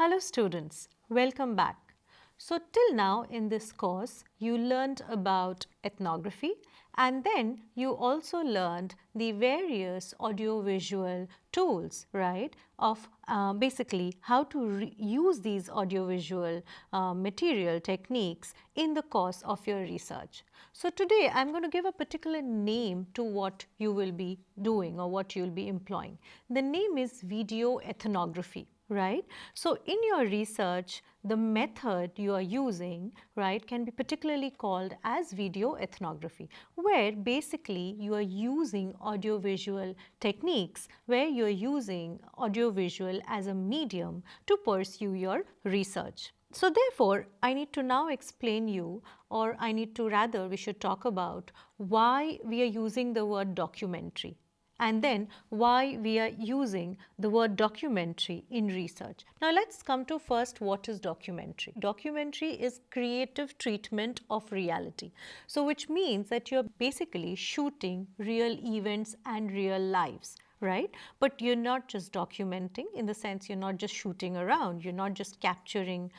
Hello students, welcome back. So till now in this course you learned about ethnography and then you also learned the various audiovisual tools, right, of basically how to use these audiovisual material techniques in the course of your research. So today I am going to give a particular name to what you will be doing or what you will be employing. The name is video ethnography. Right. So in your research, the method you are using, right, can be particularly called as video ethnography, where basically you are using audiovisual techniques, where you are using audiovisual as a medium to pursue your research. So therefore, I need to now explain you, or I need to rather we should talk about why we are using the word documentary, and then why we are using the word documentary in research. Now let's come to first what is documentary. Documentary is creative treatment of reality. So which means that you're basically shooting real events and real lives, right? But you're not just documenting in the sense you're not just shooting around, you're not just capturing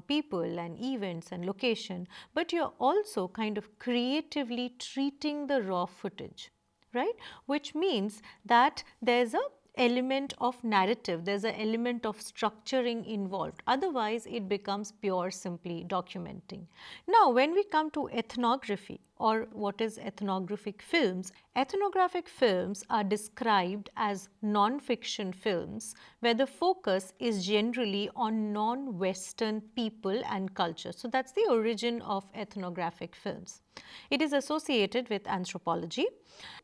people and events and location, but you're also kind of creatively treating the raw footage, right, which means that there's a element of narrative, there's an element of structuring involved, otherwise it becomes pure simply documenting. Now when we come to ethnography or what is ethnographic films, ethnographic films are described as non-fiction films where the focus is generally on non-Western people and culture. So that's the origin of ethnographic films. It is associated with anthropology,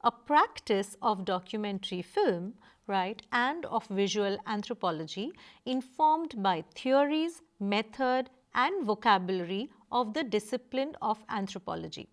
a practice of documentary film, right, and of visual anthropology informed by theories, method and vocabulary of the discipline of anthropology,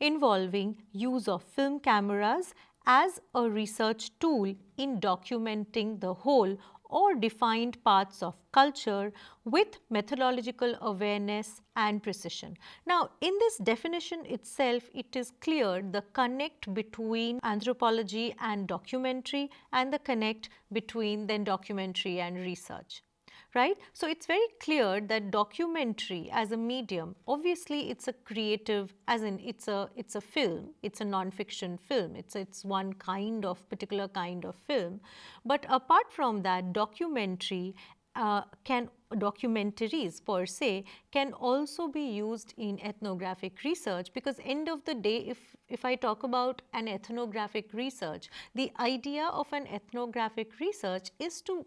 involving use of film cameras as a research tool in documenting the whole or defined parts of culture with methodological awareness and precision. Now, in this definition itself, it is clear the connect between anthropology and documentary and the connect between then documentary and research. Right. So it's very clear that documentary as a medium, obviously it's a creative, as in it's a film, it's a non-fiction film, it's one kind of particular kind of film. But apart from that, documentaries per se can also be used in ethnographic research, because end of the day, if I talk about an ethnographic research, the idea of an ethnographic research is to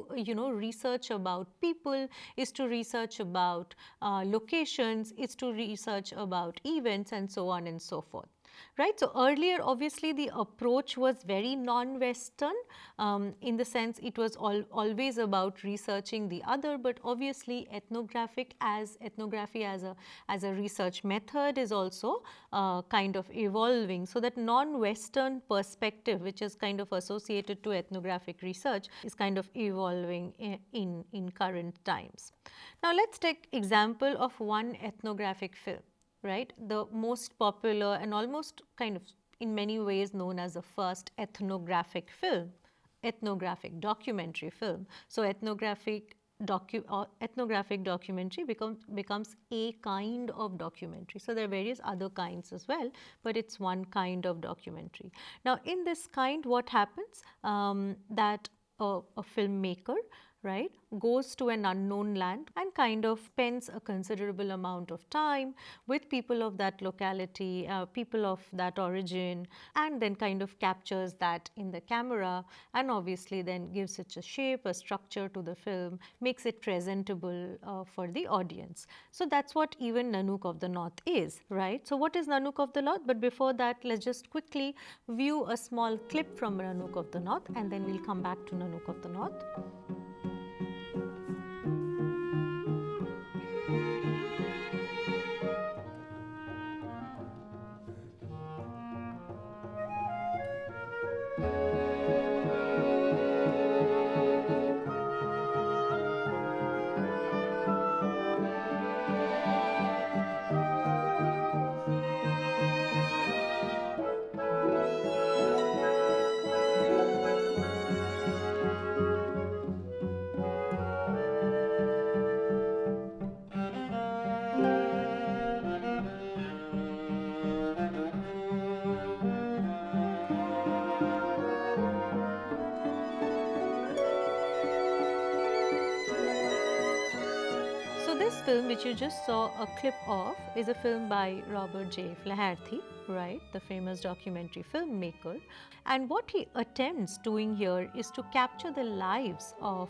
research about people, is to research about locations, is to research about events and so on and so forth. Right. So earlier obviously the approach was very non-Western, in the sense it was always about researching the other, but obviously ethnography as a research method is also kind of evolving. So that non-Western perspective, which is kind of associated to ethnographic research, is kind of evolving in current times. Now let's take example of one ethnographic film. Right, the most popular and almost kind of in many ways known as the first ethnographic film, ethnographic documentary film. So ethnographic documentary becomes a kind of documentary. So there are various other kinds as well, but it's one kind of documentary. Now in this kind, what happens, that a filmmaker, right, goes to an unknown land and kind of spends a considerable amount of time with people of that locality, people of that origin, and then kind of captures that in the camera and obviously then gives it a shape, a structure to the film, makes it presentable for the audience. So that's what even Nanook of the North is, right? So what is Nanook of the North? But before that, let's just quickly view a small clip from Nanook of the North and then we'll come back to Nanook of the North. film which you just saw a clip of is a film by Robert J Flaherty, right, the famous documentary filmmaker. And what he attempts doing here is to capture the lives of,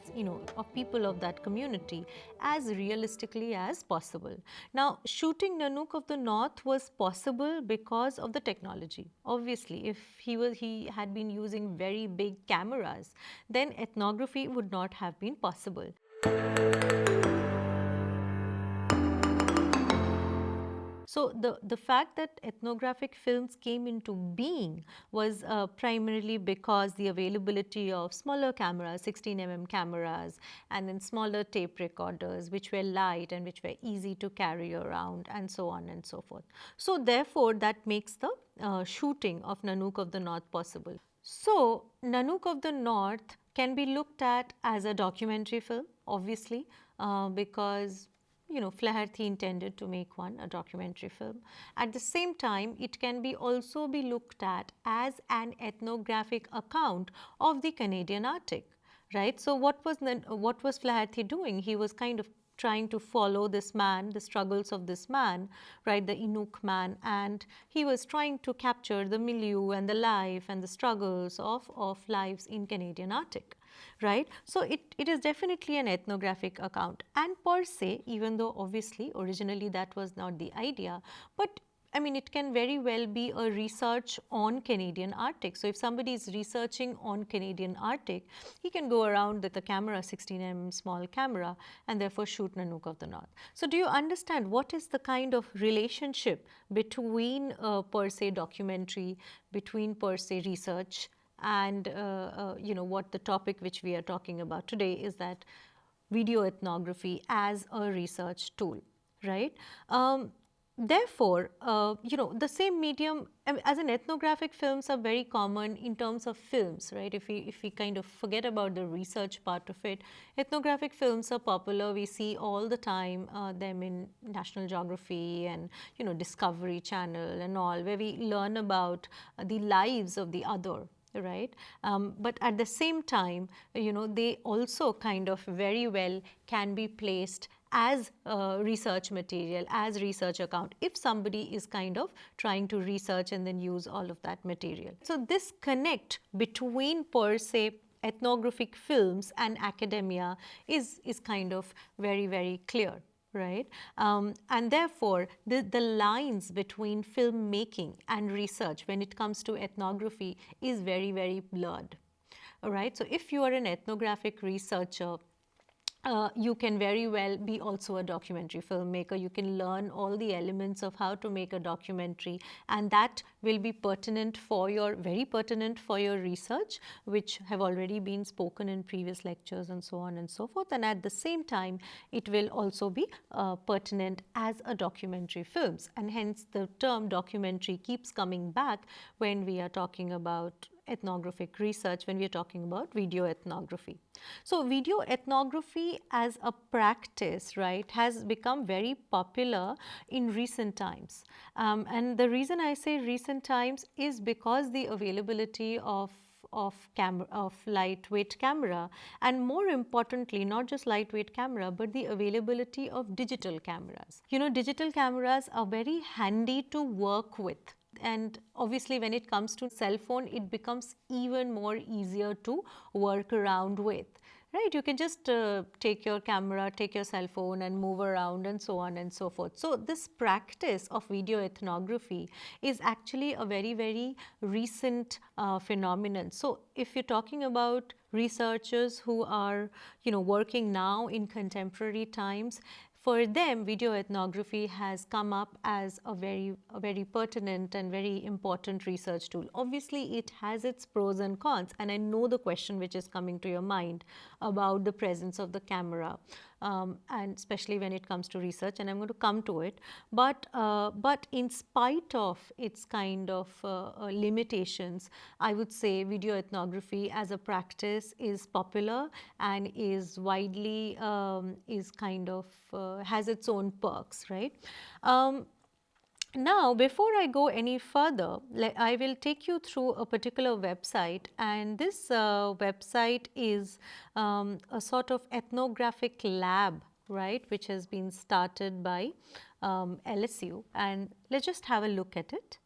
of people of that community as realistically as possible. Now, shooting Nanook of the North was possible because of the technology. Obviously, if he had been using very big cameras, then ethnography would not have been possible. So the fact that ethnographic films came into being was primarily because the availability of smaller cameras, 16 mm cameras, and then smaller tape recorders which were light and which were easy to carry around, and so on and so forth. So therefore, that makes the shooting of Nanook of the North possible. So Nanook of the North can be looked at as a documentary film, obviously, because Flaherty intended to make one, a documentary film. At the same time, it can also be looked at as an ethnographic account of the Canadian Arctic, right? So what was Flaherty doing? He was kind of trying to follow this man, the struggles of this man, right, the Inuk man, and he was trying to capture the milieu and the life and the struggles of lives in Canadian Arctic, right. So it is definitely an ethnographic account, and per se, even though obviously originally that was not the idea, but I mean, it can very well be a research on Canadian Arctic. So if somebody is researching on Canadian Arctic, he can go around with a camera, 16 mm small camera, and therefore shoot Nanook of the North. So do you understand what is the kind of relationship between per se documentary, between per se research, and what the topic which we are talking about today is, that video ethnography as a research tool, right? Therefore, the same medium as an ethnographic films are very common in terms of films, right? If we kind of forget about the research part of it, ethnographic films are popular. We see all the time them in National Geography and Discovery Channel and all, where we learn about the lives of the other, right? But at the same time, they also kind of very well can be placed as research material, as research account, if somebody is kind of trying to research and then use all of that material. So this connect between per se ethnographic films and academia is kind of very, very clear, right? And therefore, the lines between filmmaking and research when it comes to ethnography is very, very blurred, all right? So if you are an ethnographic researcher, you can very well be also a documentary filmmaker. You can learn all the elements of how to make a documentary, and that will be very pertinent for your research, which have already been spoken in previous lectures and so on and so forth. And at the same time, it will also be pertinent as a documentary films, and hence the term documentary keeps coming back when we are talking about ethnographic research, when we are talking about video ethnography. So video ethnography as a practice, right, has become very popular in recent times. And the reason I say recent times is because the availability of lightweight camera, and more importantly, not just lightweight camera, but the availability of digital cameras. Digital cameras are very handy to work with. And obviously, when it comes to cell phone, it becomes even more easier to work around with, right? You can just take your camera, take your cell phone and move around and so on and so forth. So this practice of video ethnography is actually a very, very recent phenomenon. So if you're talking about researchers who are, working now in contemporary times, for them, video ethnography has come up as a very pertinent and very important research tool. Obviously, it has its pros and cons, and I know the question which is coming to your mind about the presence of the camera, and especially when it comes to research, and I'm going to come to it. But in spite of its kind of limitations, I would say video ethnography as a practice is popular and is widely has its own perks, right? Now, before I go any further, I will take you through a particular website, and this website is a sort of ethnographic lab right, which has been started by LSU, and let's just have a look at it.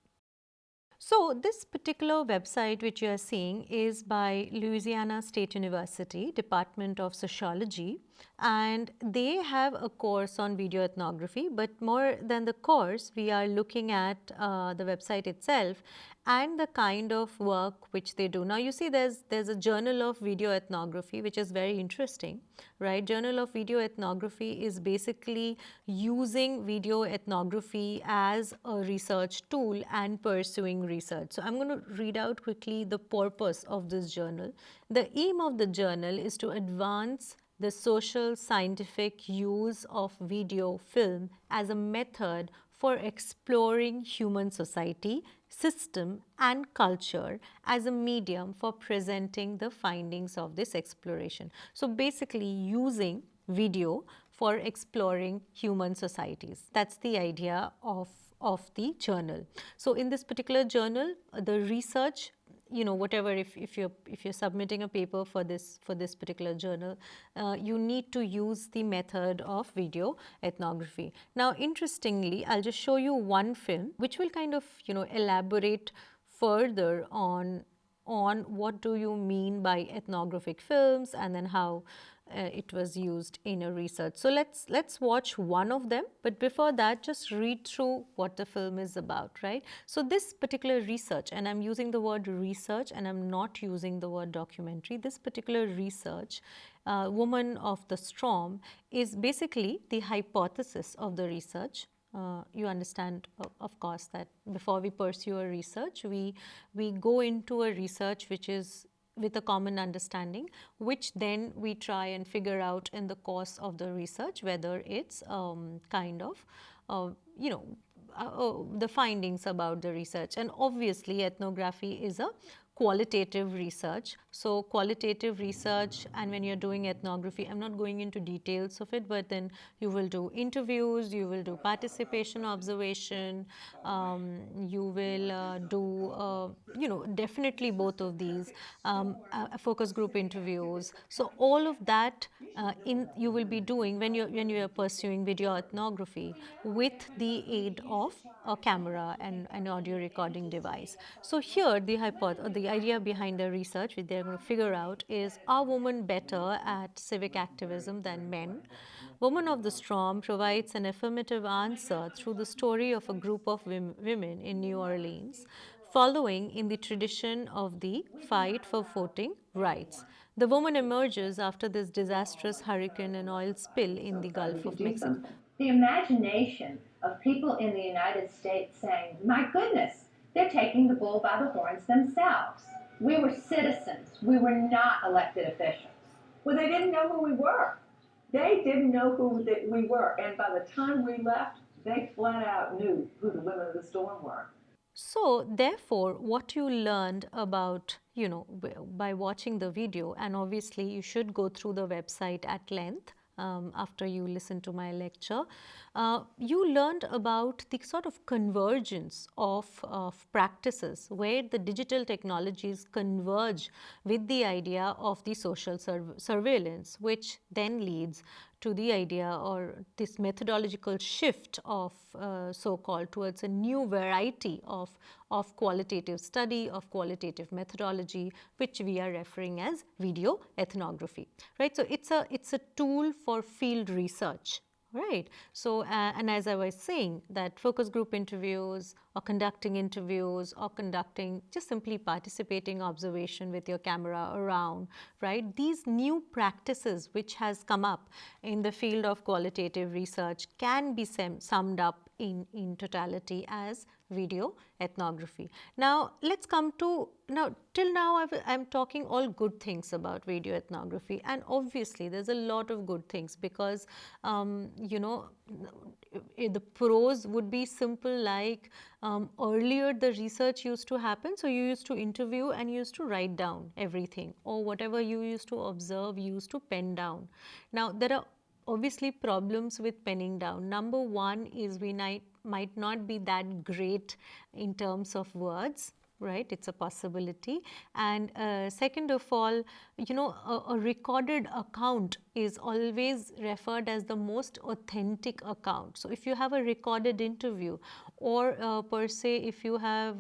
So, this particular website which you are seeing is by Louisiana State University, Department of Sociology, and they have a course on video ethnography, but more than the course, we are looking at the website itself and the kind of work which they do. Now, you see there's a journal of video ethnography, which is very interesting, right? Journal of Video Ethnography is basically using video ethnography as a research tool and pursuing research. So, I am going to read out quickly the purpose of this journal. The aim of the journal is to advance the social scientific use of video film as a method for exploring human society, system and culture as a medium for presenting the findings of this exploration. So, basically using video for exploring human societies. That's the idea of the journal. So, in this particular journal, the research, you know, whatever, if you're submitting a paper for this particular journal, you need to use the method of video ethnography. Now, interestingly, I'll just show you one film which will kind of, you know, elaborate further on what do you mean by ethnographic films, and then how it was used in a research. So, let's watch one of them, but before that just read through what the film is about, right. So, this particular research, and I am using the word research and I am not using the word documentary, this particular research, Woman of the Storm, is basically the hypothesis of the research. You understand, of course, that before we pursue a research, we go into a research which is with a common understanding, which then we try and figure out in the course of the research whether it's kind of, you know, the findings about the research. And obviously, ethnography is a qualitative research. So, qualitative research, and when you are doing ethnography, I am not going into details of it, but then you will do interviews, you will do participation observation, you will do, you know, definitely both of these, focus group interviews. So, all of that you will be doing when you are pursuing video ethnography with the aid of a camera and an audio recording device. So, here the idea behind the research which they are going to figure out is, are women better at civic activism than men? Woman of the Storm provides an affirmative answer through the story of a group of women in New Orleans, following in the tradition of the fight for voting rights. The woman emerges after this disastrous hurricane and oil spill in the Gulf of Mexico. The imagination of people in the United States saying, my goodness, they're taking the bull by the horns themselves. We were citizens. We were not elected officials. Well, they didn't know who we were. They didn't know who we were. And by the time we left, they flat out knew who the women of the storm were. So, therefore, what you learned about, you know, by watching the video, and obviously you should go through the website at length after you listen to my lecture, you learned about the sort of convergence of practices where the digital technologies converge with the idea of the social surveillance, which then leads to the idea or this methodological shift of so-called towards a new variety of qualitative study, of qualitative methodology, which we are referring as video ethnography, right. So, it's a tool for field research. Right. So, and as I was saying, that focus group interviews or conducting interviews or conducting just simply participating observation with your camera around, right. These new practices which has come up in the field of qualitative research can be summed up in totality as video ethnography. Now, let's come to, till now I'm talking all good things about video ethnography, and obviously there's a lot of good things because, you know, the pros would be simple, like earlier the research used to happen. So, you used to interview and you used to write down everything, or whatever you used to observe, you used to pen down. Now, there are obviously problems with penning down. Number one is we might not be that great in terms of words. right? It's a possibility. And second of all, you know, a recorded account is always referred as the most authentic account. So if you have a recorded interview, or per se, if you have,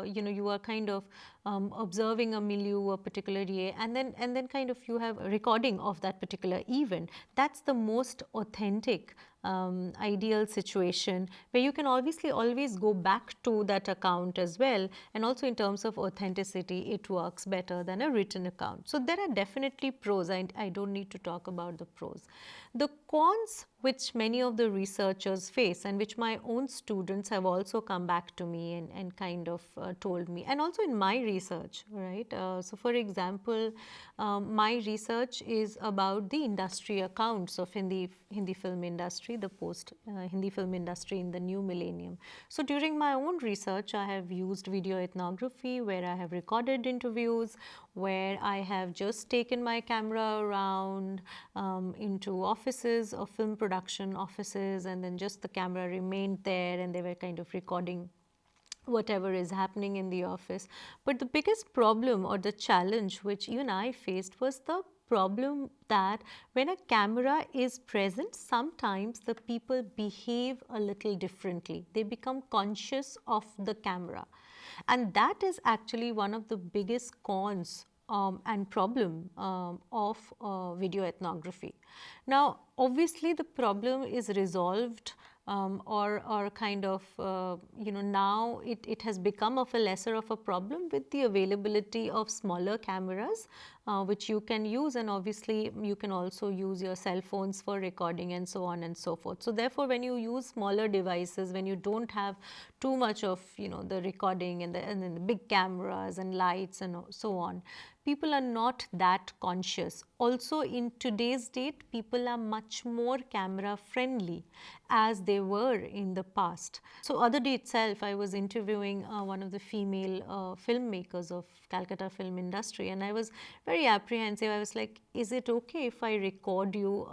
you know, you are kind of observing a milieu, a particular year, and then kind of you have a recording of that particular event, that's the most authentic ideal situation, where you can obviously always go back to that account as well, and also in terms of authenticity, it works better than a written account. So there are definitely pros, and I don't need to talk about the pros. The cons which many of the researchers face, and which my own students have also come back to me and kind of told me, and also in my research, right? So for example, my research is about the industry accounts of Hindi film industry, the post Hindi film industry in the new millennium. So during my own research, I have used video ethnography, where I have recorded interviews, where I have just taken my camera around into offices of film production offices, and then just the camera remained there, and they were kind of recording whatever is happening in the office. But the biggest problem or the challenge which even I faced was the problem that when a camera is present, sometimes the people behave a little differently. They become conscious of the camera. And that is actually one of the biggest cons and problem of video ethnography. Now, obviously, the problem is resolved, or kind of, you know, now it has become of a lesser of a problem with the availability of smaller cameras, which you can use, and obviously you can also use your cell phones for recording and so on and so forth. So therefore, when you use smaller devices, when you don't have too much of, you know, the recording and then the big cameras and lights and so on, people are not that conscious. Also, in today's date, people are much more camera friendly as they were in the past. So other day itself, I was interviewing one of the female filmmakers of Calcutta film industry, and I was very apprehensive. I was like, is it okay if I record you?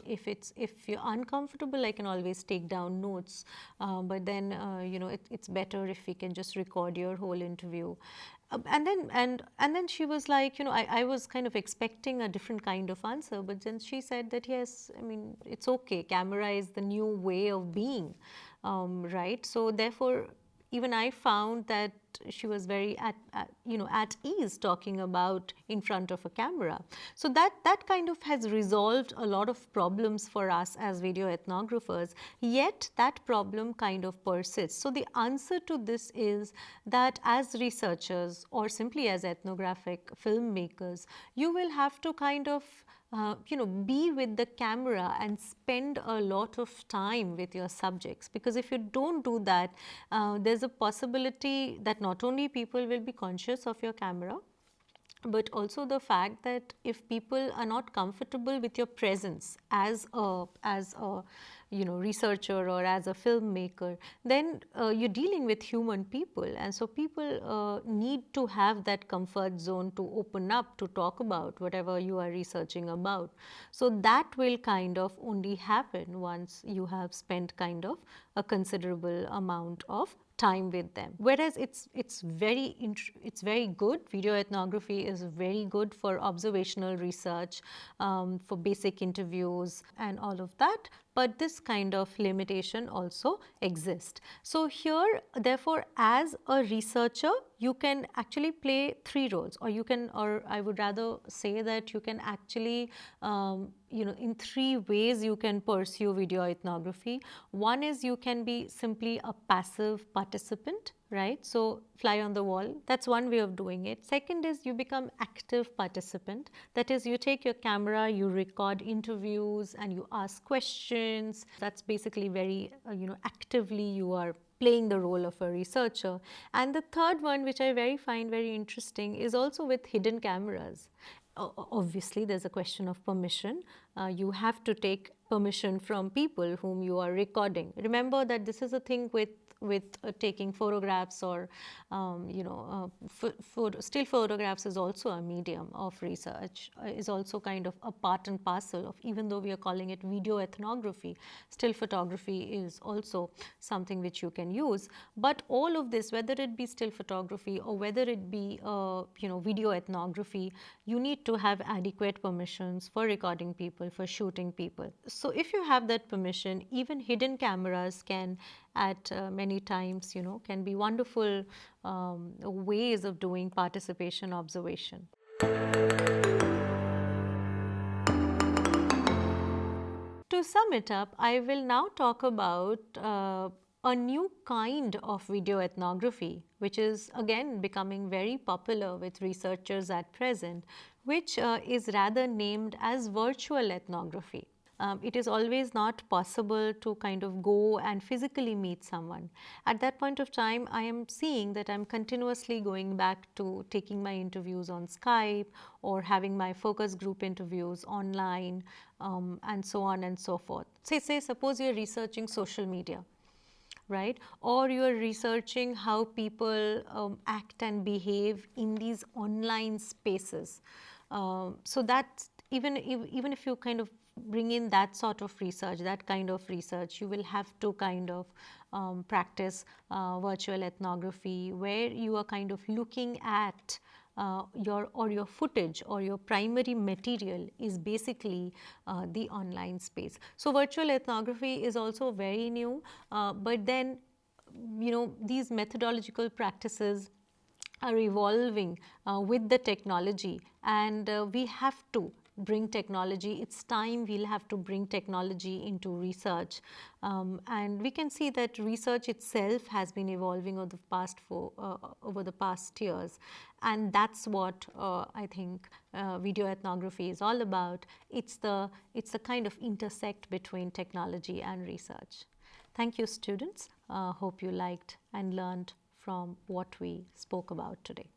If you're uncomfortable, I can always take down notes, but then you know, it's better if we can just record your whole interview. And then she was like, you know, I was kind of expecting a different kind of answer, but then she said that yes, I mean, it's okay. Camera is the new way of being, right? So therefore, even I found that she was very at ease talking about in front of a camera. So that kind of has resolved a lot of problems for us as video ethnographers, yet that problem kind of persists. So the answer to this is that as researchers, or simply as ethnographic filmmakers, you will have to kind of be with the camera and spend a lot of time with your subjects, because if you don't do that, there's a possibility that not only people will be conscious of your camera, but also the fact that if people are not comfortable with your presence as a researcher or as a filmmaker, then you're dealing with human people, and so people need to have that comfort zone to open up, to talk about whatever you are researching about. So that will kind of only happen once you have spent kind of a considerable amount of time with them. Whereas it's very good. Video ethnography is very good for observational research, for basic interviews and all of that. But this kind of limitation also exists. So here, therefore, as a researcher, you can actually play three roles, or I would rather say that you can actually, in three ways you can pursue video ethnography. One is you can be simply a passive participant, right? So fly on the wall, that's one way of doing it. Second is you become active participant. That is, you take your camera, you record interviews and you ask questions. That's basically very, actively you are playing the role of a researcher. And the third one, which I find very interesting, is also with hidden cameras. Obviously, there's a question of permission. You have to take permission from people whom you are recording. Remember that this is a thing with taking photographs, or still photographs is also a medium of research, is also kind of a part and parcel of, even though we are calling it video ethnography, still photography is also something which you can use. But all of this, whether it be still photography or whether it be video ethnography, you need to have adequate permissions for recording people, for shooting people. So if you have that permission, even hidden cameras can at many times can be wonderful ways of doing participation observation. To sum it up, I will now talk about a new kind of video ethnography, which is again becoming very popular with researchers at present, which is rather named as virtual ethnography. It is always not possible to kind of go and physically meet someone. At that point of time, I am seeing that I'm continuously going back to taking my interviews on Skype or having my focus group interviews online, and so on and so forth. Say suppose you're researching social media, right? Or you are researching how people act and behave in these online spaces. So that even if you kind of bring in that sort of research, that kind of research, you will have to kind of practice virtual ethnography, where you are kind of looking at your footage or your primary material is basically the online space. So virtual ethnography is also very new, but then these methodological practices are evolving with the technology, and we have to bring technology. It's time we'll have to bring technology into research, and we can see that research itself has been evolving over the past years, and that's what I think video ethnography is all about. It's the kind of intersect between technology and research. Thank you, students. Hope you liked and learned from what we spoke about today.